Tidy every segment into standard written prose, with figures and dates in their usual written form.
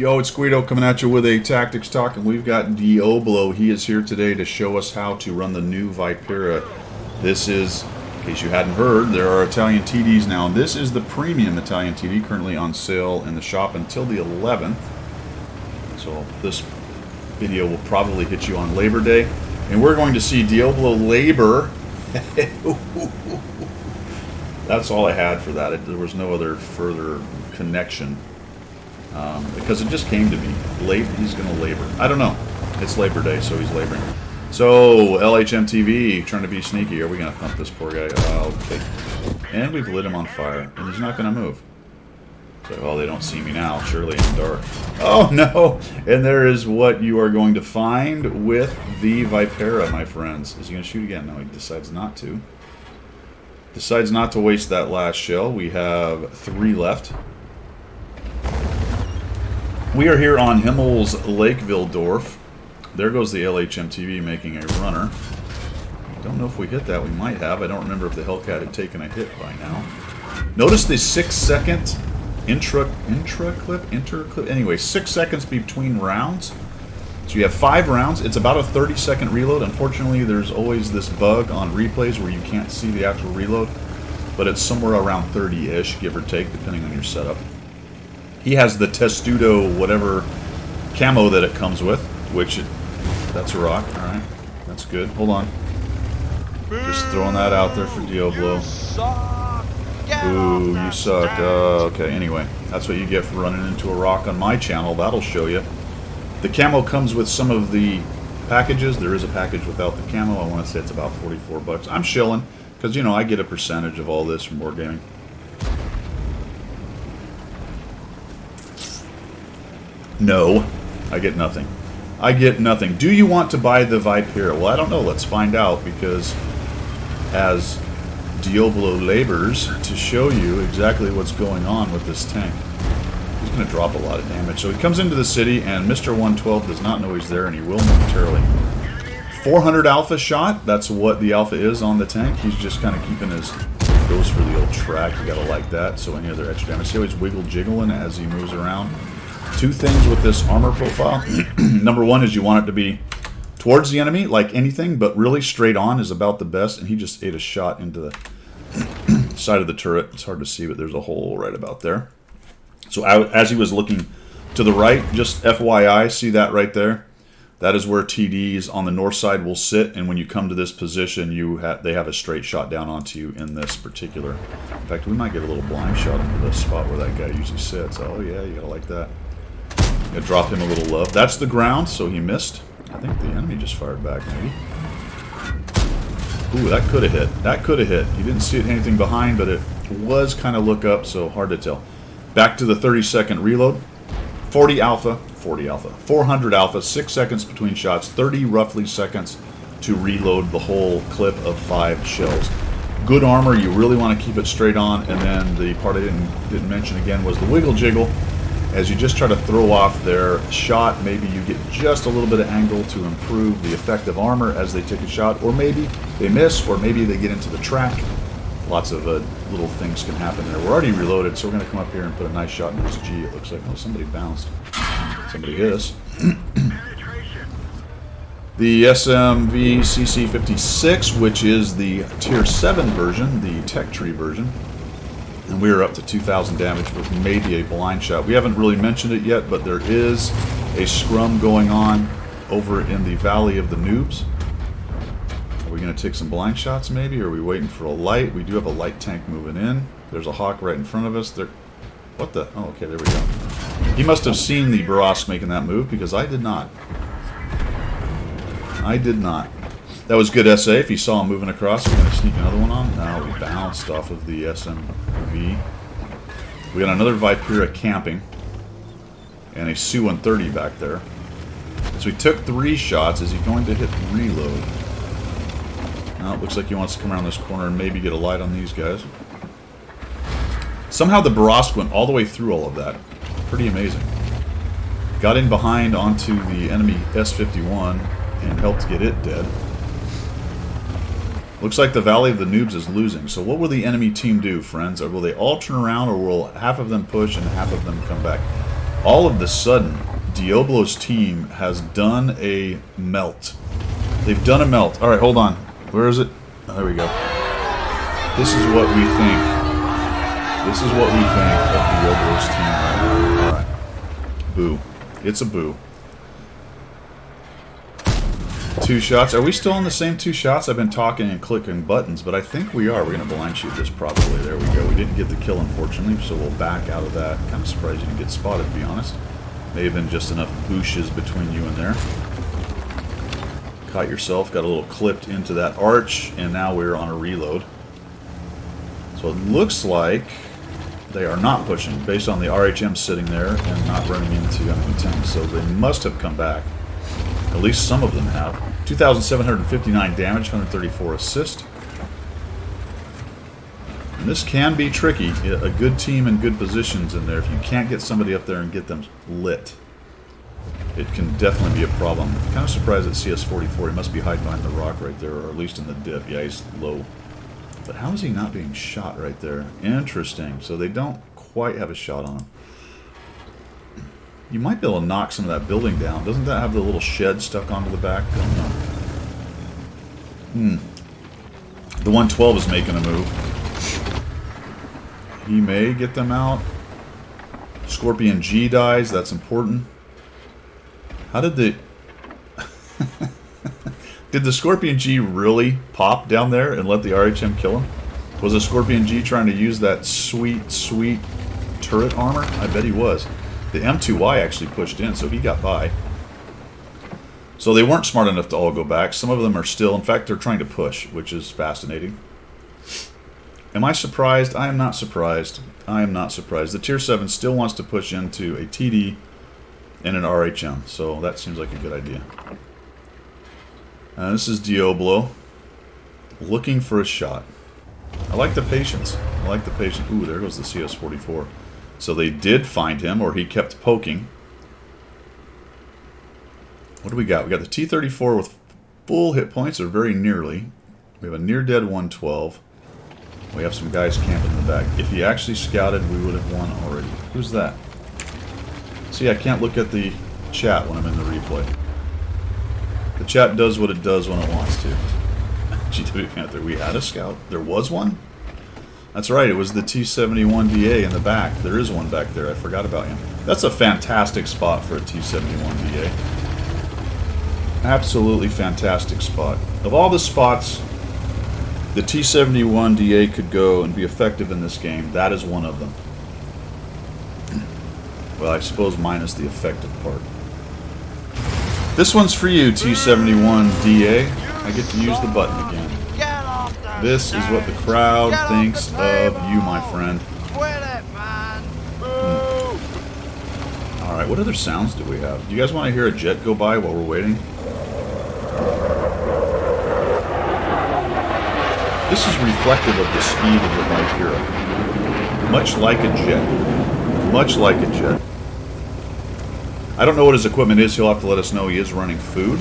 Yo, it's Guido coming at you with a Tactics Talk, and we've got Dioblo. He is here today to show us how to run the new Vipera. This is, in case you hadn't heard, there are Italian TDs now, and this is the premium Italian TD currently on sale in the shop until the 11th. So this video will probably hit you on Labor Day, and we're going to see Dioblo Labor. That's all I had for that. There was no other further connection. Because it just came to me. He's going to labor. I don't know. It's Labor Day, so he's laboring. So, LHM TV, trying to be sneaky. Are we going to thump this poor guy? Okay. And we've lit him on fire, and he's not going to move. So, well, they don't see me now. Surely in the dark. Oh, no! And there is what you are going to find with the Vipera, my friends. Is he going to shoot again? No, he decides not to. Decides not to waste that last shell. We have 3 left. We are here on Himmel's Lakeville Dorf. There goes the LHM TV making a runner. Don't know if we hit that. We might have. I don't remember if the Hellcat had taken a hit by now. Notice the 6-second inter clip. Anyway, 6 seconds between rounds. So you have 5 rounds. It's about a 30-second reload. Unfortunately, there's always this bug on replays where you can't see the actual reload, but it's somewhere around 30-ish, give or take, depending on your setup. He has the Testudo whatever camo that it comes with, which that's a rock. All right, that's good. Hold on. Just throwing that out there for Dioblo. Ooh, you suck. Okay, anyway, that's what you get for running into a rock on my channel. That'll show you. The camo comes with some of the packages. There is a package without the camo. I want to say it's about 44 bucks. I'm shilling because, you know, I get a percentage of all this from Wargaming. No, I get nothing. I get nothing. Do you want to buy the Vipera? Well, I don't know. Let's find out, because as Dioblo labors to show you exactly what's going on with this tank. He's going to drop a lot of damage. So he comes into the city, and Mr. 112 does not know he's there, and he will momentarily. 400 alpha shot. That's what the alpha is on the tank. He's just kind of keeping his... Goes for the old track. You got to like that. So any other extra damage. See how he's wiggle-jiggling as he moves around? 2 things with this armor profile. Number 1 is you want it to be towards the enemy, like anything, but really straight on is about the best. And he just ate a shot into the side of the turret. It's hard to see, but there's a hole right about there. So as he was looking to the right, just FYI, see that right there? That is where TDs on the north side will sit, and when you come to this position, they have a straight shot down onto you in this particular. In fact, we might get a little blind shot into the spot where that guy usually sits. Oh yeah, you gotta like that. Drop him a little love. That's the ground, so he missed. I think the enemy just fired back, maybe. Ooh, that could have hit. That could have hit. You didn't see anything behind, but it was kind of look up, so hard to tell. Back to the 30-second reload. 400 alpha, 6 seconds between shots, 30 roughly seconds to reload the whole clip of 5 shells. Good armor, you really want to keep it straight on, and then the part I didn't mention again was the wiggle jiggle. As you just try to throw off their shot, maybe you get just a little bit of angle to improve the effect of armor as they take a shot, or maybe they miss, or maybe they get into the track. Lots of little things can happen there. We're already reloaded, so we're going to come up here and put a nice shot in this G. It looks like, oh, somebody bounced. Somebody hit us. The SMV CC56, which is the Tier 7 version, the Tech Tree version. And we are up to 2,000 damage with maybe a blind shot. We haven't really mentioned it yet, but there is a scrum going on over in the Valley of the Noobs. Are we going to take some blind shots maybe, or are we waiting for a light? We do have a light tank moving in. There's a Hawk right in front of us. What the? Oh, okay, there we go. He must have seen the Barask making that move, because I did not. I did not. That was good SA. If you saw him moving across, we're going to sneak another one on. Now we bounced off of the SMV. We got another Vipera camping. And a Su-130 back there. So he took 3 shots. Is he going to hit reload? No, it looks like he wants to come around this corner and maybe get a light on these guys. Somehow the Barask went all the way through all of that. Pretty amazing. Got in behind onto the enemy S-51 and helped get it dead. Looks like the Valley of the Noobs is losing. So what will the enemy team do, friends? Or will they all turn around, or will half of them push and half of them come back? All of the sudden, Dioblo's team has done a melt. They've done a melt. All right, hold on. Where is it? Oh, there we go. This is what we think. This is what we think of Dioblo's team right now. All right. Boo. It's a boo. 2 shots. Are we still on the same 2 shots? I've been talking and clicking buttons, but I think we are. We're going to blind shoot this probably. There we go. We didn't get the kill, unfortunately, so we'll back out of that. Kind of surprised you didn't get spotted, to be honest. May have been just enough bushes between you and there. Caught yourself. Got a little clipped into that arch, and now we're on a reload. So it looks like they are not pushing, based on the RHM sitting there and not running into enemy tanks. So they must have come back. At least some of them have. 2,759 damage, 134 assist. And this can be tricky. A good team in good positions in there. If you can't get somebody up there and get them lit, it can definitely be a problem. I'm kind of surprised at CS44. He must be hiding behind the rock right there, or at least in the dip. Yeah, he's low. But how is he not being shot right there? Interesting. So they don't quite have a shot on him. You might be able to knock some of that building down. Doesn't that have the little shed stuck onto the back? Don't know. The 112 is making a move. He may get them out. Scorpion G dies. That's important. How did the... Did the Scorpion G really pop down there and let the RHM kill him? Was the Scorpion G trying to use that sweet, sweet turret armor? I bet he was. The M2Y actually pushed in, so he got by. So they weren't smart enough to all go back. Some of them are still. In fact, they're trying to push, which is fascinating. Am I surprised? I am not surprised. I am not surprised. The Tier 7 still wants to push into a TD and an RHM, so that seems like a good idea. This is Dioblo looking for a shot. I like the patience. I like the patience. Ooh, there goes the CS44. So they did find him, or he kept poking. What do we got? We got the T-34 with full hit points, or very nearly. We have a near-dead 112. We have some guys camping in the back. If he actually scouted, we would have won already. Who's that? See, I can't look at the chat when I'm in the replay. The chat does what it does when it wants to. GW Panther, we had a scout. There was one? That's right, it was the T-71DA in the back. There is one back there. I forgot about him. That's a fantastic spot for a T-71DA. Absolutely fantastic spot. Of all the spots the T-71DA could go and be effective in this game, that is one of them. Well, I suppose minus the effective part. This one's for you, T-71DA. I get to use the button again. This is what the crowd thinks of you, my friend. Alright, what other sounds do we have? Do you guys want to hear a jet go by while we're waiting? This is reflective of the speed of the Vipera. Much like a jet. Much like a jet. I don't know what his equipment is. He'll have to let us know. He is running food.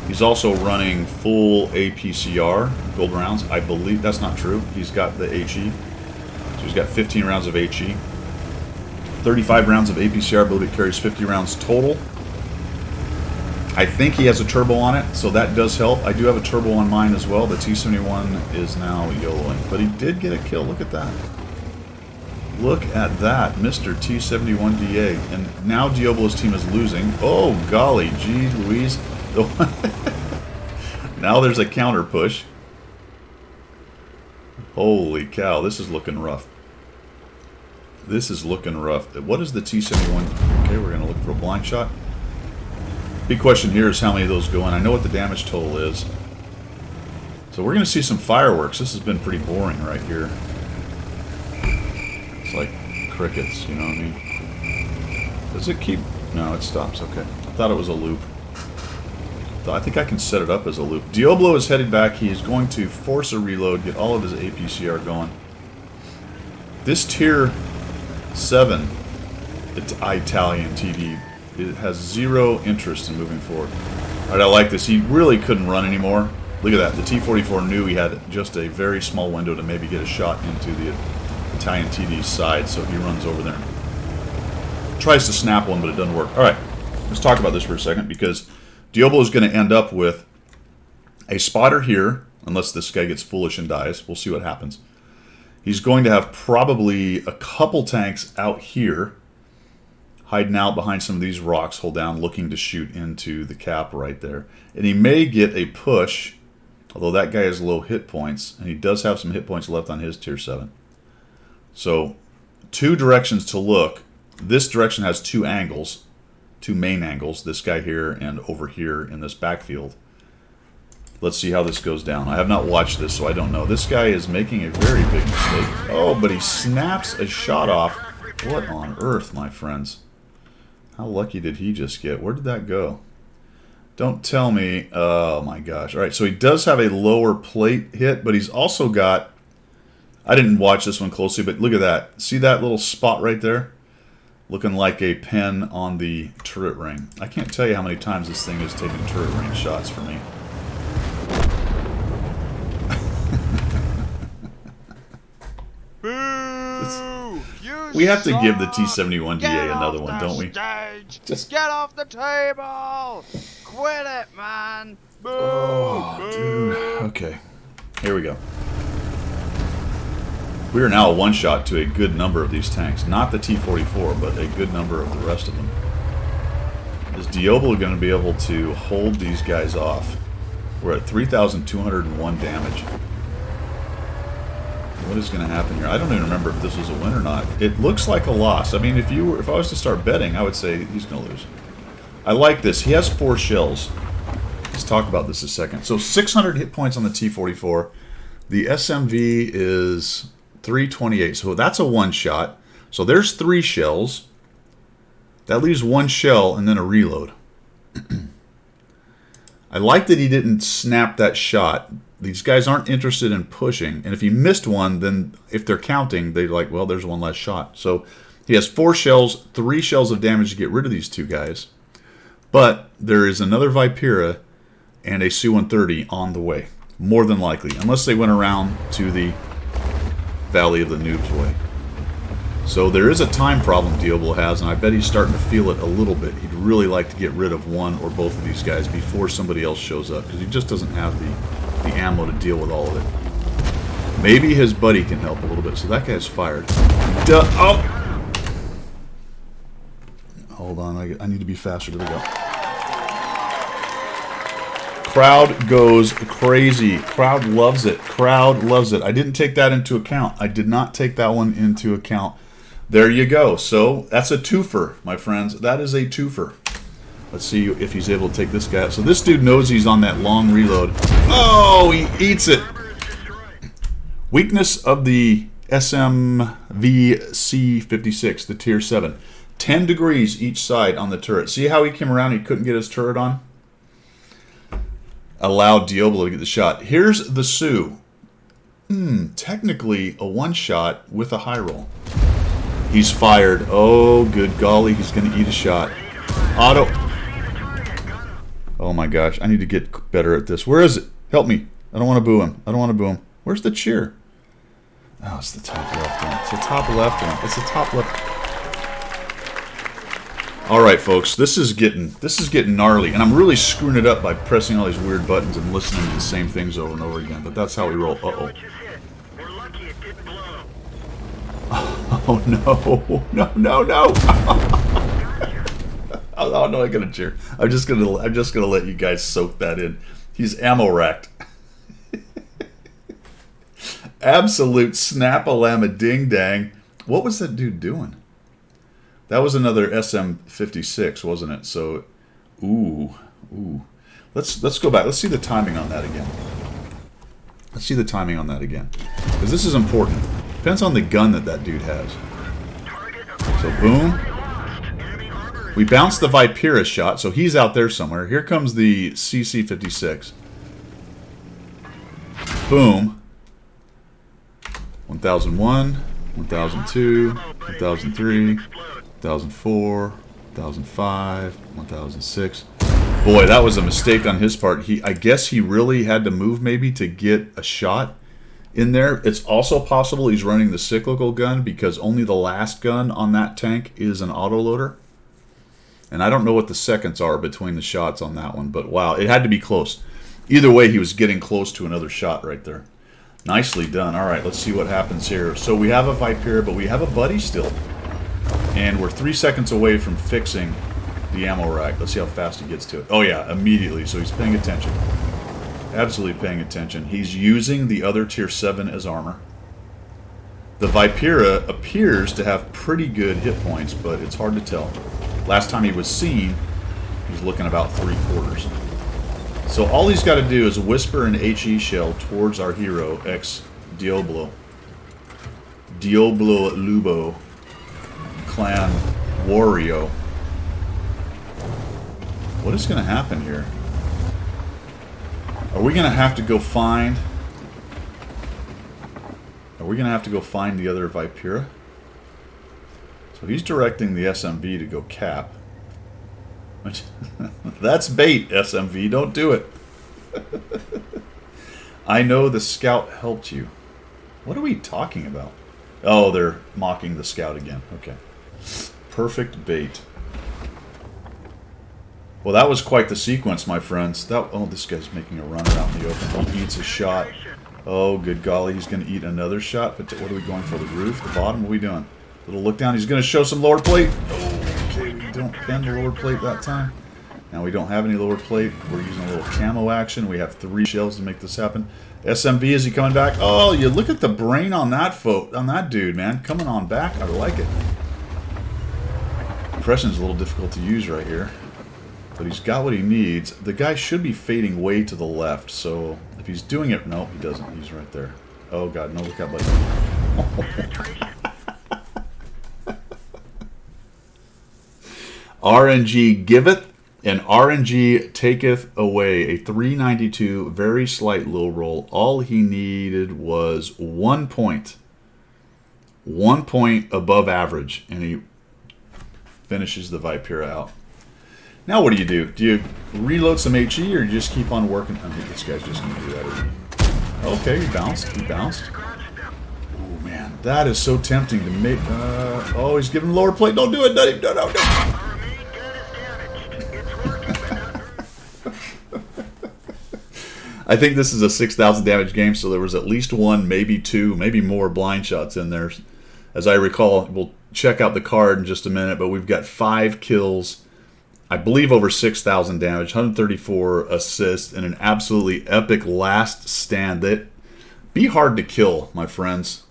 He's also running full APCR, gold rounds. I believe that's not true. He's got the HE. So he's got 15 rounds of HE. 35 rounds of APCR. I believe it carries 50 rounds total. I think he has a turbo on it, so that does help. I do have a turbo on mine as well. The T-71 is now YOLOing. But he did get a kill. Look at that. Look at that, Mr. T-71DA. And now Dioblo's team is losing. Oh, golly, gee Louise. Now there's a counter push. Holy cow, this is looking rough. This is looking rough. What is the T-71? Okay, we're going to look for a blind shot. Big question here is how many of those go in. I know what the damage total is. So we're going to see some fireworks. This has been pretty boring right here. It's like crickets, you know what I mean? Does it keep... No, it stops. Okay. I thought it was a loop. I think I can set it up as a loop. Dioblo is headed back. He is going to force a reload, get all of his APCR going. This Tier 7 Italian TD, it has zero interest in moving forward. Alright, I like this. He really couldn't run anymore. Look at that. The T-44 knew he had just a very small window to maybe get a shot into the Italian TD's side, so he runs over there. Tries to snap one, but it doesn't work. All right, let's talk about this for a second, because Dioblo is going to end up with a spotter here, unless this guy gets foolish and dies. We'll see what happens. He's going to have probably a couple tanks out here, hiding out behind some of these rocks, hold down, looking to shoot into the cap right there. And he may get a push, although that guy has low hit points, and he does have some hit points left on his tier 7. So, 2 directions to look. This direction has 2 angles, 2 main angles, this guy here and over here in this backfield. Let's see how this goes down. I have not watched this, so I don't know. This guy is making a very big mistake. Oh, but he snaps a shot off. What on earth, my friends? How lucky did he just get? Where did that go? Don't tell me. Oh, my gosh. All right, so he does have a lower plate hit, but he's also got... I didn't watch this one closely, but look at that. See that little spot right there? Looking like a pen on the turret ring. I can't tell you how many times this thing has taken turret ring shots for me. We have to give the T-71DA another one, don't we? Just get off the table! Quit it, man! Boo! Oh, dude. Okay. Here we go. We are now a one-shot to a good number of these tanks. Not the T-44, but a good number of the rest of them. Is Dioblo going to be able to hold these guys off? We're at 3,201 damage. What is going to happen here? I don't even remember if this was a win or not. It looks like a loss. I mean, if I was to start betting, I would say he's going to lose. I like this. He has 4 shells. Let's talk about this a second. So 600 hit points on the T-44. The SMV is 328. So that's a one-shot. So there's 3 shells. That leaves 1 shell and then a reload. I like that he didn't snap that shot. These guys aren't interested in pushing. And if he missed one, then if they're counting, they're like, well, there's 1 less shot. So he has 4 shells, 3 shells of damage to get rid of these 2 guys. But there is another Vipera and a Su-130 on the way. More than likely. Unless they went around to the Valley of the Noobs way. So there is a time problem Dioblo has, and I bet he's starting to feel it a little bit. He'd really like to get rid of one or both of these guys before somebody else shows up, because he just doesn't have the ammo to deal with all of it. Maybe his buddy can help a little bit. So that guy's fired. Oh! Hold on, I need to be faster. There we go. Crowd goes crazy. Crowd loves it. Crowd loves it. I didn't take that into account. I did not take that one into account. There you go. So that's a twofer, my friends. That is a twofer. Let's see if he's able to take this guy out. So this dude knows he's on that long reload. Oh, he eats it. Weakness of the SMVC-56, the tier 7. 10 degrees each side on the turret. See how he came around and he couldn't get his turret on? Allowed Dioblo to get the shot. Here's the Su. Technically a one-shot with a high roll. He's fired. Oh, good golly. He's going to eat a shot. Auto. Oh my gosh. I need to get better at this. Where is it? Help me. I don't want to boo him. I don't want to boo him. Where's the cheer? Oh, it's the top left one. It's the top left one. It's the top left. All right, folks. This is getting gnarly, and I'm really screwing it up by pressing all these weird buttons and listening to the same things over and over again. But that's how we roll. Uh-oh. Oh no! No! No! No! Oh no! I gotta cheer. I'm just gonna let you guys soak that in. He's ammo racked. Absolute snap-a-lama ding-dang. What was that dude doing? That was another SM-56, wasn't it? So, ooh. Let's go back. Let's see the timing on that again. Let's see the timing on that again, because this is important. Depends on the gun that dude has. So boom. We bounced the Vipera shot, so he's out there somewhere. Here comes the CC-56. Boom. 1001, 1002, 1003, 1004, 1005, 1006. Boy, that was a mistake on his part. I guess he really had to move maybe to get a shot, in there. It's also possible he's running the cyclical gun because only the last gun on that tank is an autoloader. And I don't know what the seconds are between the shots on that one, but wow, it had to be close. Either way, he was getting close to another shot right there. Nicely done. All right, let's see what happens here. So we have a Vipera, but we have a buddy still. And we're 3 seconds away from fixing the ammo rack. Let's see how fast he gets to it. Oh yeah, immediately. So he's paying attention. Absolutely paying attention. He's using the other tier 7 as armor. The Vipera appears to have pretty good hit points, but it's hard to tell. Last time he was seen, he was looking about 3/4. So all he's got to do is whisper an HE shell towards our hero, ex-Dioblo. Dioblo Lubo. Clan Wario. What is going to happen here? Are we going to have to go find... Are we going to have to go find the other Vipera? So he's directing the SMV to go cap. That's bait, SMV. Don't do it. I know the scout helped you. What are we talking about? Oh, they're mocking the scout again. Okay. Perfect bait. Well, that was quite the sequence, my friends. Oh, this guy's making a run out in the open. He eats a shot. Oh, good golly. He's going to eat another shot. But what are we going for? The roof? The bottom? What are we doing? Little look down. He's going to show some lower plate. Oh, okay. We don't pin the lower plate that time. Now we don't have any lower plate. We're using a little camo action. We have 3 shells to make this happen. SMV, is he coming back? Oh, you look at the brain on that dude, man. Coming on back. I like it. Compression's a little difficult to use right here. But he's got what he needs. The guy should be fading way to the left, so if he's doing it... No, he doesn't. He's right there. Oh, God. No, look out, buddy. RNG giveth and RNG taketh away. A 392, very slight low roll. All he needed was 1 point. 1 point above average, and he finishes the Vipera out. Now what do? Do you reload some HE, or you just keep on working? I think this guy's just going to do that, isn't he? Okay, he bounced. He bounced. Oh, man. That is so tempting to make... oh, he's giving lower plate. Don't do it. No, no. I think this is a 6,000 damage game, so there was at least 1, maybe 2, maybe more blind shots in there. As I recall, we'll check out the card in just a minute, but we've got 5 kills, I believe over 6,000 damage, 134 assists, and an absolutely epic last stand. That be hard to kill, my friends.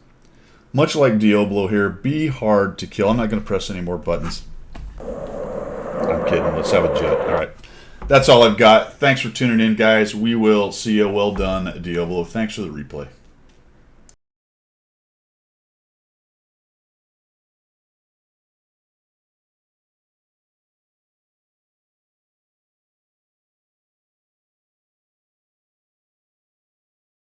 Much like Dioblo here, be hard to kill. I'm not going to press any more buttons. I'm kidding. Let's have a jet. All right. That's all I've got. Thanks for tuning in, guys. We will see you. Well done, Dioblo. Thanks for the replay.